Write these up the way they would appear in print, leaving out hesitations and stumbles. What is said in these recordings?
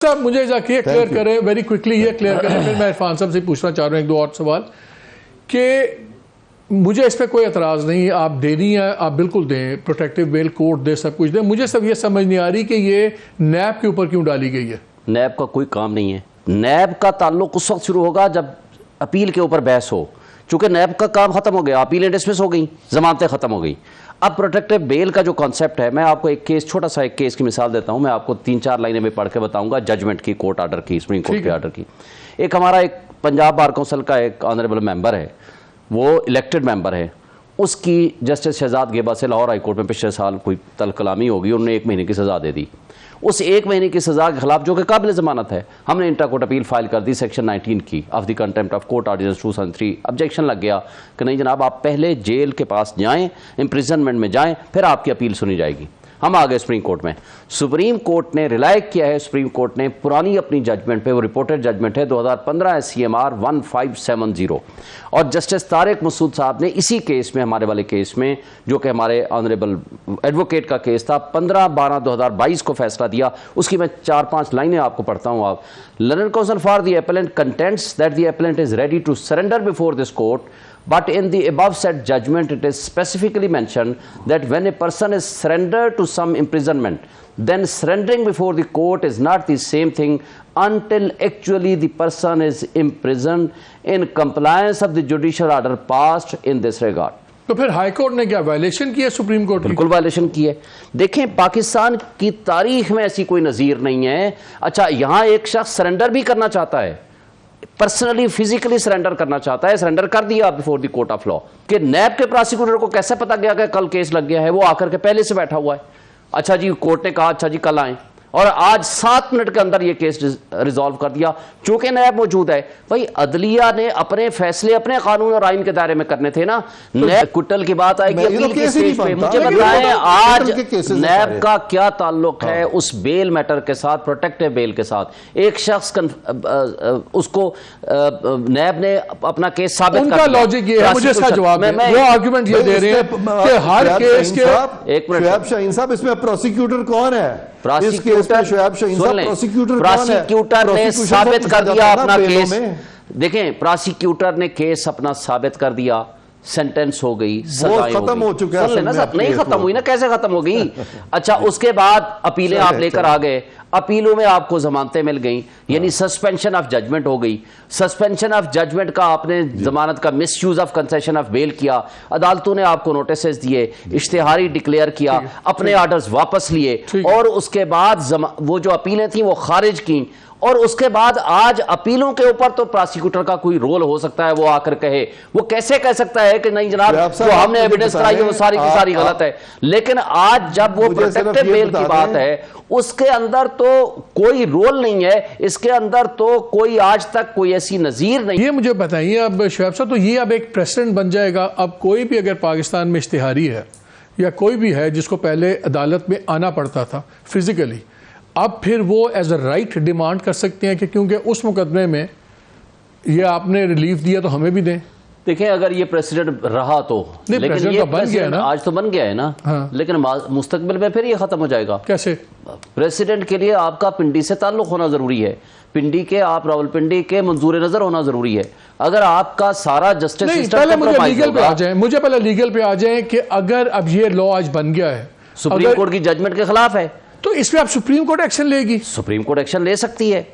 साहब मुझे जाके क्लियर करें, वेरी क्विकली ये क्लियर करें, फिर मैं इरफान साहब से पूछना चाह रहा हूँ एक दो और सवाल कि मुझे इस पर कोई एतराज़ नहीं, आप दे रही हैं, आप बिल्कुल दें, प्रोटेक्टिव बेल कोर्ट दे, सब कुछ दें। मुझे सब ये समझ नहीं आ रही कि ये नैब के ऊपर क्यों डाली गई है। नैब का कोई काम नहीं है। नैब का ताल्लुक उस वक्त शुरू होगा जब अपील के ऊपर बहस हो, चूंकि नैब का काम खत्म हो गया, अपीलें डिसमिस हो गई, जमानतें खत्म हो गई। अब प्रोटेक्टिव बेल का जो कॉन्सेप्ट है, मैं आपको एक केस, छोटा सा एक केस की मिसाल देता हूं, मैं आपको 3-4 लाइनें में पढ़ के बताऊंगा जजमेंट की, कोर्ट आर्डर की, सुप्रीम कोर्ट के आर्डर की। एक हमारा एक पंजाब बार काउंसिल का एक ऑनरेबल मेंबर है, वो इलेक्टेड मेंबर है, उसकी जस्टिस शहजाद गेबा से लाहौर हाई कोर्ट में पिछले साल कोई तलकलामी होगी, उन्होंने 1 महीने की सज़ा दे दी। उस 1 महीने की सज़ा के खिलाफ, जो कि काबिल ज़मानत है, हमने इंटर कोर्ट अपील फाइल कर दी सेक्शन 19 की of the contempt of court ordinance 273। Objection लग गया कि नहीं जनाब, आप पहले जेल के पास जाएं, इम्प्रिजनमेंट में जाएं, फिर आपकी अपील सुनी जाएगी। हम आ गए सुप्रीम कोर्ट में। सुप्रीम कोर्ट ने रिलाय किया है, सुप्रीम कोर्ट ने पुरानी अपनी जजमेंट पे, वो रिपोर्टेड जजमेंट है 2015 CMR 1570, और जस्टिस तारिक मसूद साहब ने इसी केस में, हमारे वाले केस में, जो कि हमारे ऑनरेबल एडवोकेट का केस था, 15/12/2022 को फैसला दिया। उसकी मैं 4-5 लाइनें आपको पढ़ता हूँ। आप learned counsel for the appellant contends that the appellant is ready to surrender before this court, but in the above said judgment it is specifically mentioned that when a person is surrendered to some imprisonment, then surrendering before the court is not the same thing until actually the person is imprisoned in compliance of the judicial order passed in this regard. तो फिर high court ने क्या violation की है supreme court की? बिल्कुल violation की है। देखें, पाकिस्तान की तारीख में ऐसी कोई नज़ीर नहीं है। अच्छा, यहाँ एक शख्स सरेंडर भी करना चाहता है, पर्सनली फिजिकली सरेंडर करना चाहता है, सरेंडर कर दिया before the court of law, कि नैब के प्रोसिक्यूटर को कैसे पता गया कि कल केस लग गया है? वो आकर के पहले से बैठा हुआ है। अच्छा जी, कोर्ट ने कहा अच्छा जी कल आए, और आज 7 मिनट के अंदर ये केस रिजॉल्व कर दिया। चूंकि नैब मौजूद है, भाई अदलिया ने अपने फैसले अपने कानून और आइन के दायरे में करने थे ना। नैब कुटल की बात आएगी अपील की स्टेज पे, मुझे बताएं आज नैब का क्या ताल्लुक है उस बेल मैटर के साथ, प्रोटेक्टिव बेल के साथ? एक शख्स उसको नैब ने अपना केस साबित कर दिया। उनका लॉजिक ये है, मुझे इसका जवाब है, वो आर्गुमेंट ये दे रहे हैं कि हर केस के, एक मिनट शुएब शाहीन साहब, इसमें प्रोसिक्यूटर कौन है? प्रोसिक्यूटर ने साबित कर दिया अपना केस। देखें, प्रोसिक्यूटर ने केस अपना साबित कर दिया, सेंटेंस हो गई, सजाएं खत्म हो चुका है। नहीं खत्म हुई ना, कैसे खत्म हो गई? अच्छा, उसके बाद अपीलें आप लेकर आ गए, अपीलों में आपको जमानतें मिल गई, यानी सस्पेंशन ऑफ जजमेंट हो गई। सस्पेंशन ऑफ जजमेंट का आपने जमानत का misuse of concession of bail किया, अदालतों ने आपको नोटिस दिए, इश्तिहारी डिक्लेयर किया, अपने ऑर्डर्स वापस लिए, और उसके बाद वो जो अपीलें थी वो खारिज की। और उसके बाद आज अपीलों के ऊपर तो प्रोसिक्यूटर का कोई रोल हो सकता है, वो आकर कहे, वो कैसे कह सकता है कि नहीं जनाब जो हमने एविडेंस कराई है वो सारी की सारी गलत है? लेकिन आज जब वो प्रोटेक्टिव बेल की बात है, उसके अंदर तो कोई रोल नहीं है, इसके अंदर तो कोई आज तक कोई ऐसी नजीर नहीं। ये मुझे बताइए अब शुएब साहब, तो ये अब एक प्रेसिडेंट बन जाएगा। अब कोई भी अगर पाकिस्तान में इश्तिहारी है या कोई भी है जिसको पहले अदालत में आना पड़ता था फिजिकली, अब फिर वो एज अ राइट डिमांड कर सकते हैं कि क्योंकि उस मुकदमे में ये आपने रिलीफ दिया तो हमें भी दें। देखें, अगर ये प्रेसिडेंट रहा तो, लेकिन ये बन गया ना, आज तो बन गया है ना। हाँ। लेकिन मुस्तकबिल में फिर ये खत्म हो जाएगा। कैसे? प्रेसिडेंट के लिए आपका पिंडी से ताल्लुक होना जरूरी है, पिंडी के, आप रावलपिंडी के मंजूर नजर होना जरूरी है। अगर आपका सारा जस्टिस सिस्टम, पहले मुझे लीगल पे आ जाए, मुझे पहले लीगल पे आ जाए कि अगर अब ये लॉ आज बन गया है, सुप्रीम कोर्ट की जजमेंट के खिलाफ है, तो इसमें अब सुप्रीम कोर्ट एक्शन लेगी। सुप्रीम कोर्ट एक्शन ले सकती है।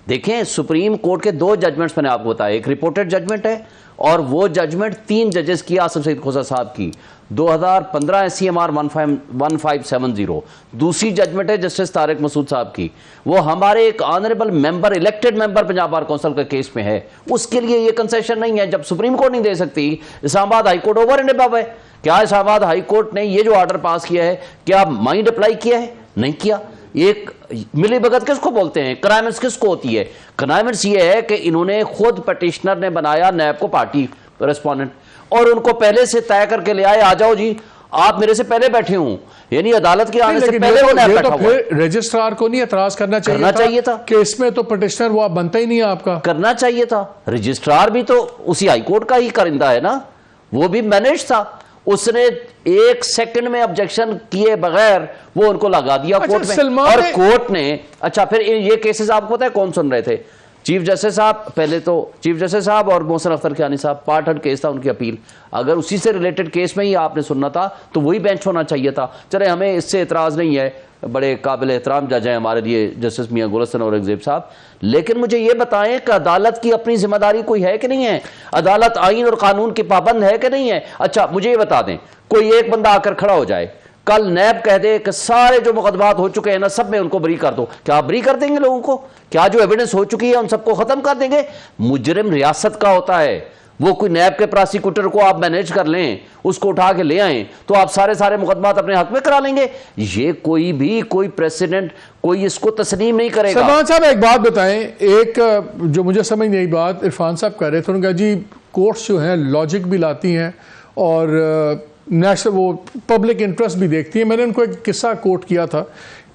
देखें, सुप्रीम कोर्ट के 2 जजमेंट्स मैंने आपको बताया, एक रिपोर्टेड जजमेंट है, और वो जजमेंट 3 जजेस की, आसिफ सईद खोसा साहब की, 2015 CMR 1570। दूसरी जजमेंट है जस्टिस तारिक मसूद साहब की, वो हमारे एक honourable member, elected member Punjab bar council के केस में है। उसके लिए ये कंसेशन नहीं है। जब सुप्रीम कोर्ट नहीं दे सकती, Islamabad high court over and above है। क्या इस्लामाबाद हाई कोर्ट ने ये जो ऑर्डर पास किया है, क्या माइंड अप्लाई किया है? नहीं किया। एक मिली भगत किसको बोलते हैं? क्राइमेंस किसको होती है? क्राइमेंस ये है कि इन्होंने खुद पटिशनर ने बनाया नैब को पार्टी रेस्पोंडेंट, और उनको पहले से तय करके ले आए, आ जाओ जी आप मेरे से पहले बैठे हूं, यानी अदालत के आने से पहले वो नैब बैठा हुआ है। रजिस्ट्रार को नहीं एतराज करना चाहिए था कि इसमें तो पटिशनर वो बनता ही नहीं है आपका। करना चाहिए था। रजिस्ट्रार भी तो उसी हाई कोर्ट का ही कारिंदा है ना, वो भी मैनेज था। उसने 1 सेकंड में ऑब्जेक्शन किए बगैर वो उनको लगा दिया अच्छा, कोर्ट में। सलमान और ने- कोर्ट ने, अच्छा फिर ये केसेस आपको पता है कौन सुन रहे थे? चीफ जस्टिस साहब, पहले तो चीफ जस्टिस साहब और मोहसिन अख्तर कियानी साहब, पार्ट हर्ड केस था उनकी अपील। अगर उसी से रिलेटेड केस में ही आपने सुनना था तो वही बेंच होना चाहिए था। चले हमें इससे एतराज नहीं है, बड़े काबिल एहतराम जज हैं हमारे लिए जस्टिस मियां गुलशन औरंगजेब साहब, लेकिन मुझे ये बताएं कि अदालत की अपनी जिम्मेदारी कोई है कि नहीं है? अदालत आइन और कानून की पाबंद है कि नहीं है? अच्छा मुझे ये बता दें, कोई एक बंदा आकर खड़ा हो जाए, कल नैब कह दे कि सारे जो मुकदमात हो चुके हैं ना सब में उनको बरी कर दो, क्या आप बरी कर देंगे लोगों को? क्या जो एविडेंस हो चुकी है उन सबको खत्म कर देंगे? मुजरिम रियासत का होता है, वो कोई नैब के प्रोसिक्यूटर को आप मैनेज कर लें, उसको उठा के ले आएं तो आप सारे मुकदमात अपने हक में करा लेंगे। ये कोई प्रेसिडेंट कोई इसको तस्लीम नहीं करेगा। सलमान साहब एक बात बताएं, एक जो मुझे समझ नहीं बात इरफान साहब कह रहे थे, उन्होंने कहा जी कोर्ट्स जो हैं लॉजिक भी लाती हैं और नेशनल वो पब्लिक इंटरेस्ट भी देखती है। मैंने उनको एक किस्सा कोट किया था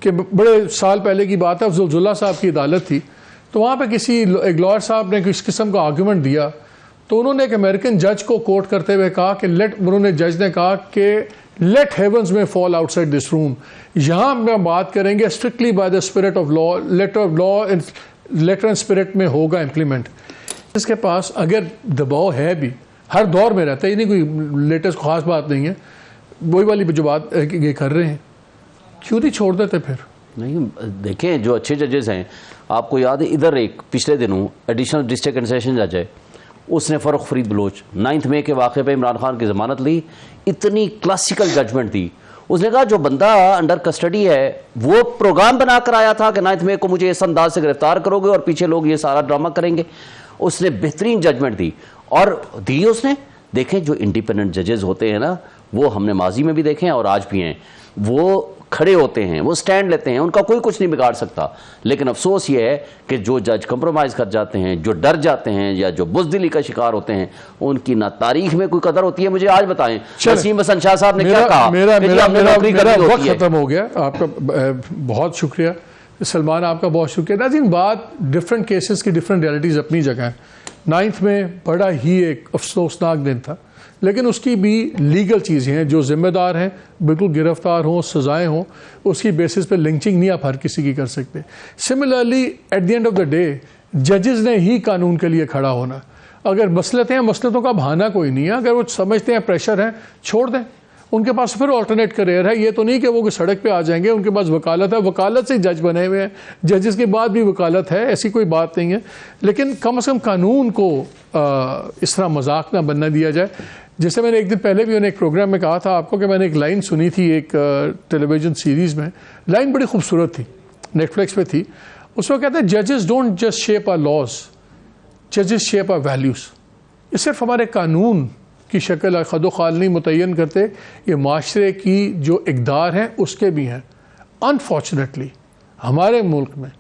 कि बड़े साल पहले की बात है, जुल्जुल्ला साहब की अदालत थी, तो वहाँ पे एक लॉयर साहब ने इस किस्म का आर्गूमेंट दिया, तो उन्होंने एक अमेरिकन जज को कोट करते हुए कहा कि जज ने कहा कि लेट हेवंस में फॉल आउटसाइड दिस रूम, यहाँ हम बात करेंगे strictly by the spirit of law, letter of law letter and spirit में होगा इम्प्लीमेंट। इसके पास अगर दबाव है भी, हर दौर में रहता है, ये नहीं कोई लेटेस्ट खास बात नहीं है, वही वाली जो बात ये कर रहे हैं, क्यों नहीं छोड़ देते फिर? नहीं देखें, जो अच्छे जजेस हैं, आपको याद है इधर एक पिछले दिनों एडिशनल डिस्ट्रिक्ट एंड सेशन जज है, उसने फ़र्रुख फरीद बलोच 9 मई के वाक़े पे इमरान खान की ज़मानत ली, इतनी क्लासिकल जजमेंट थी। उसने कहा जो बंदा अंडर कस्टडी है वो प्रोग्राम बना कर आया था कि 9 मई को मुझे इस अंदाज से गिरफ्तार करोगे और पीछे लोग ये सारा ड्रामा करेंगे। उसने बेहतरीन जजमेंट दी और दी उसने। देखें जो इंडिपेंडेंट जजेस होते हैं ना, वो हमने माजी में भी देखे हैं और आज भी हैं, वो खड़े होते हैं, वो स्टैंड लेते हैं, उनका कोई कुछ नहीं बिगाड़ सकता। लेकिन अफसोस ये है कि जो जज कंप्रोमाइज़ कर जाते हैं, जो डर जाते हैं या जो बुज़दिली का शिकार होते हैं, उनकी ना तारीख में कोई कदर होती है। मुझे आज बताएं नसीम हसन शाह साहब ने क्या कहा? मेरा वक्त खत्म हो गया। आपका बहुत शुक्रिया सलमान, आपका बहुत शुक्रिया। नाज़रीन, बात डिफरेंट केसेस की डिफरेंट रियलिटीज़ अपनी जगह है। 9 में बड़ा ही एक अफसोसनाक दिन था, लेकिन उसकी भी लीगल चीज़ें हैं, जो ज़िम्मेदार हैं बिल्कुल गिरफ्तार हों, सज़ाएँ हों, उसकी बेसिस पे लिंचिंग नहीं आप हर किसी की कर सकते। Similarly at the end of the day जजेस ने ही कानून के लिए खड़ा होना। अगर मसलतें हैं, मसलतों का बहाना कोई नहीं है, अगर वो समझते हैं प्रेशर है छोड़ दें, उनके पास फिर ऑल्टरनेट करियर है। ये तो नहीं कि वो सड़क पे आ जाएंगे, उनके पास वकालत है, वकालत से जज बने हुए हैं, जजेस के बाद भी वकालत है, ऐसी कोई बात नहीं है। लेकिन कम से कम कानून को इस तरह मजाक ना बनना दिया जाए। जैसे मैंने एक दिन पहले भी एक प्रोग्राम में कहा था आपको कि मैंने एक लाइन सुनी थी एक टेलीविज़न सीरीज़ में, लाइन बड़ी खूबसूरत थी, नेटफ्लिक्स पे थी। उसमें कहते हैं जजेस don't just shape our laws, जजेस शेप आवर वैल्यूज़। ये सिर्फ हमारे कानून की शक्ल खदो खाल नहीं मुतय्यन करते, ये माशरे की जो इक़दार हैं उसके भी हैं। अनफॉर्चुनेटली हमारे मुल्क में